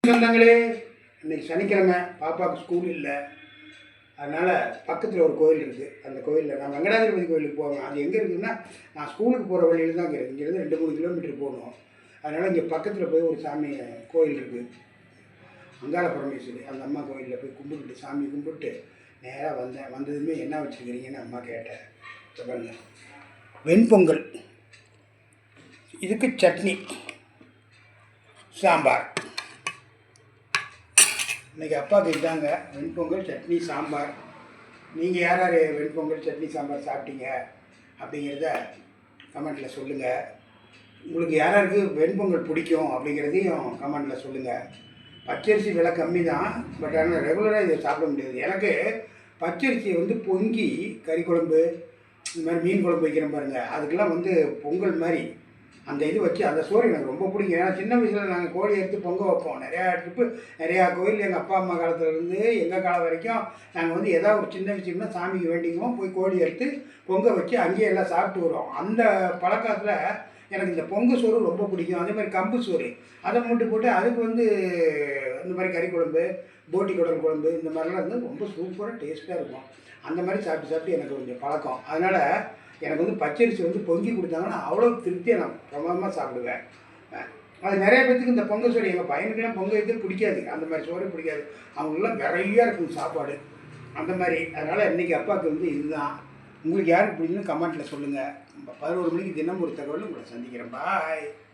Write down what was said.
சொந்தங்களே, இன்னைக்கு சனிக்கிழமை, பாப்பாவுக்கு ஸ்கூல் இல்லை. அதனால் பக்கத்தில் ஒரு கோயில் இருக்குது. அந்த கோயிலில் நான் வெங்கடாதிபதி கோயிலுக்கு போவேன். அது எங்கே இருக்குதுன்னா, நான் ஸ்கூலுக்கு போகிற வழியில் தான் இருக்குது. இங்கேருந்து 2-3 கிலோமீட்டர் போகணும். அதனால் இங்கே பக்கத்தில் போய் ஒரு சாமி கோயில் இருக்குது, அங்காள பரமேஸ்வரி. அந்த அம்மா கோயிலில் போய் கும்பிட்டுட்டு, சாமி கும்பிட்டு நேராக வந்தேன். வந்ததுமே என்ன வச்சுருக்கிறீங்கன்னு அம்மா கேட்டேன். சொல்லுங்க. வெண்பொங்கல், இதுக்கு சட்னி, சாம்பார். இன்றைக்கி அப்பாவுக்கு இதாங்க வெண்பொங்கல், சட்னி, சாம்பார். நீங்கள் யார் யார் வெண்பொங்கல், சட்னி, சாம்பார் சாப்பிட்டீங்க அப்படிங்கிறத கமெண்ட்டில் சொல்லுங்கள். உங்களுக்கு யாராருக்கு வெண்பொங்கல் பிடிக்கும் அப்படிங்கிறதையும் கமெண்ட்டில் சொல்லுங்கள். பச்சரிசி விலை கம்மி தான், பட் ஆனால் ரெகுலராக இதை சாப்பிட முடியாது. எனக்கு பச்சரிசியை பொங்கி கறி குழம்பு, இந்த மாதிரி மீன் குழம்பு வைக்கிற பாருங்கள், அதுக்கெல்லாம் பொங்கல் மாதிரி அந்த இது வச்சு அந்த சோறு எனக்கு ரொம்ப பிடிக்கும். ஏன்னா சின்ன வயசில் நாங்கள் கோழி எடுத்து பொங்க வைப்போம். நிறையா ட்ரிப்பு, நிறையா கோயில் எங்கள் அப்பா அம்மா காலத்துலேருந்து எங்கள் காலம் வரைக்கும் நாங்கள் ஏதாவது ஒரு சின்ன விஷயம்னா சாமிக்கு வேண்டிக்குவோம், போய் கோழி எடுத்து பொங்க வச்சு அங்கேயே எல்லாம் சாப்பிட்டு வரோம். அந்த பழக்கத்தில் எனக்கு இந்த பொங்கு சோறு ரொம்ப பிடிக்கும். அதே மாதிரி கம்பு சோறு அதை மூட்டு போட்டு அதுக்கு இந்த மாதிரி கறி குழம்பு, போட்டி குடல் குழம்பு, இந்த மாதிரிலாம் ரொம்ப சூப்பராக டேஸ்ட்டாக இருக்கும். அந்த மாதிரி சாப்பிட்டு சாப்பிட்டு எனக்கு கொஞ்சம் பழக்கம். அதனால் எனக்கு பச்சரிசி பொங்கி கொடுத்தாங்கன்னா அவ்வளோ திருப்தியாக நான் பிரமாதமாக சாப்பிடுவேன். அது நிறைய பேத்துக்கு இந்த பொங்கல் சோறு, எங்கள் பையனுக்குலாம் பொங்கல் இது பிடிக்காது, அந்த மாதிரி சோறு பிடிக்காது. அவங்களுக்குலாம் நிறையா இருக்கும் சாப்பாடு அந்த மாதிரி. அதனால் இன்றைக்கி அப்பாவுக்கு இதுதான். உங்களுக்கு யாருக்கு பிடிக்குன்னு கமெண்ட்டில் சொல்லுங்கள். 11 மணிக்கு தினம் ஒரு தகவல் உங்களை சந்திக்கிறேன். பாய்.